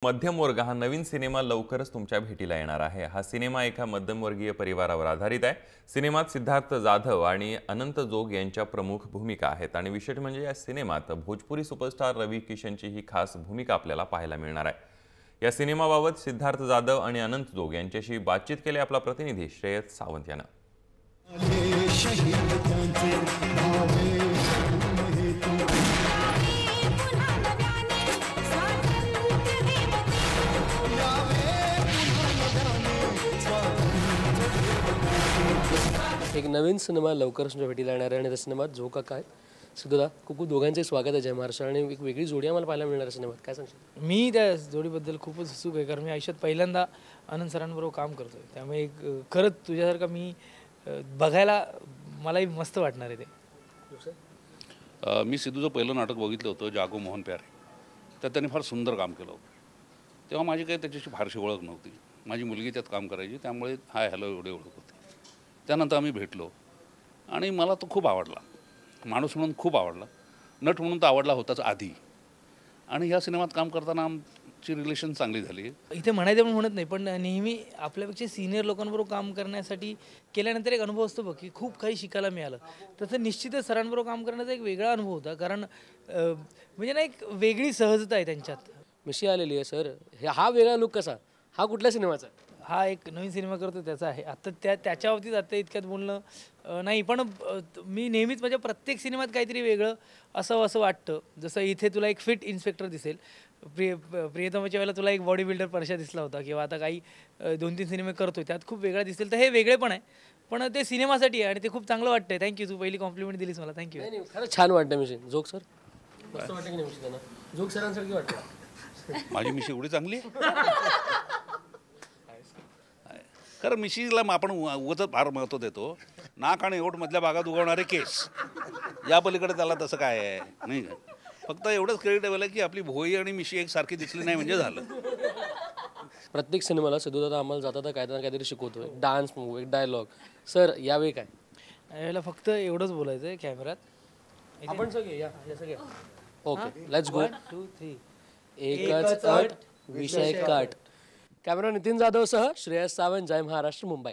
मध्यमवर्ग हा नवीन सिनेमा लवकरच तुमच्या भेटीला येणार आहे। हा सिनेमा एका मध्यमवर्गीय परिवारावर आधारित आहे। सिनेमात सिद्धार्थ जाधव आणि अनंत जोग यांच्या प्रमुख भूमिका आहेत आणि विशेष म्हणजे या सिनेमात भोजपुरी सुपरस्टार रवी किशनची ही खास भूमिका आपल्याला पाहायला मिळणार आहे। या सिनेमाबाबत सिद्धार्थ जाधव आणि अनंत जोग यांच्याशी बातचीत केली आपला प्रतिनिधी श्रेयस सावंत यानं। एक नवीन सिनेमा लवकरच तुमच्या भेटीला येणार आहे आणि त्या सिनेमात झोका काय सिद्धूदा कुकू दोघांचे स्वागत आहे जय महाराष्ट्र आणि एक वेगळी जोडी आम्हाला पाहायला मिळणार आहे सिनेमात, काय सांगशील? मी त्या जोडीबद्दल खूपच उत्सुक आहे कारण मी आयुष्यात पहिल्यांदा आनंद सरांबरोबर काम करतोय, त्यामुळे खरंच तुझ्यासारखा मी बघायला मलाही मस्त वाटणार आहे ते। मी सिद्धूचं पहिलं नाटक बघितलं होतं जागो मोहन प्यारे, तर त्यांनी फार सुंदर काम केलं होतं। तेव्हा माझी काही त्याच्याशी फारशी ओळख नव्हती, माझी मुलगी त्यात काम करायची, त्यामुळे हाय हॅलो एवढे ओळख होते। त्यानंतर आम्ही भेटलो आणि मला तो खूप आवडला, माणूस म्हणून खूप आवडला, नट म्हणून तर आवडला होताच आधी, आणि ह्या सिनेमात काम करताना आमची रिलेशन चांगली झाली। इथे म्हणायचं पण म्हणत नाही, पण नेहमी आपल्यापेक्षा सिनियर लोकांबरोबर काम करण्यासाठी केल्यानंतर एक अनुभव असतो बघ की खूप काही शिकायला मिळालं। तसं निश्चितच सरांबरोबर काम करण्याचा एक वेगळा अनुभव होता, कारण म्हणजे ना एक वेगळी सहजता आहे त्यांच्यात। मिशी आलेली आहे सर, हा वेगळा लुक कसा, हा कुठल्या सिनेमाचा? हा एक नवीन सिनेमा करतो त्याचा आहे। आता त्याच्या बाबतीत आता इतक्यात बोलणं नाही, पण मी नेहमीच माझ्या प्रत्येक सिनेमात काहीतरी वेगळं असं वाटतं। जसं इथे तुला एक फिट इन्स्पेक्टर दिसेल, प्रियतमाच्या वेळेला तुला एक बॉडी बिल्डर परशा दिसला होता, किंवा आता काही 2-3 सिनेमे करतोय त्यात खूप वेगळा दिसेल, तर हे वेगळे पण आहे, पण ते सिनेमासाठी आहे आणि ते खूप चांगलं वाटतंय। थँक्यू, तू पहिली कॉम्प्लिमेंट दिलीस मला, थँक्यू। नाही खरंच छान वाटतं मिशी। जोग सर मस्त वाटतं की नाही मिशी? त्यांना जोग सरांसारखी वाटतं माझी मिशी एवढी चांगली आहे खरं। मिशीला आपण उगाच फार महत्त्व देतो, नाक आणि ओठ मधल्या भागात उगवणारे केस, या पलीकडे त्याला तसं काय आहे नाही का? फक्त एवढंच क्रेडिटेबल आहे की आपली भोई आणि मिशी एकसारखी दिसली नाही म्हणजे झालं। प्रत्येक सिनेमाला सिद्धूदादा आम्हाला जाता काहीतरी शिकवतोय, डान्स मूव, एक डायलॉग। सर यावेळी काय? यावेळेला फक्त एवढंच बोलायचं आहे कॅमेरात, आपण सगळे या सगळे ओके लेट्स गो। 1 2 3 एकच अट विषय कट। कॅमेरा नितीन जाधव सह श्रेयस सावंत, जय महाराष्ट्र, मुंबई।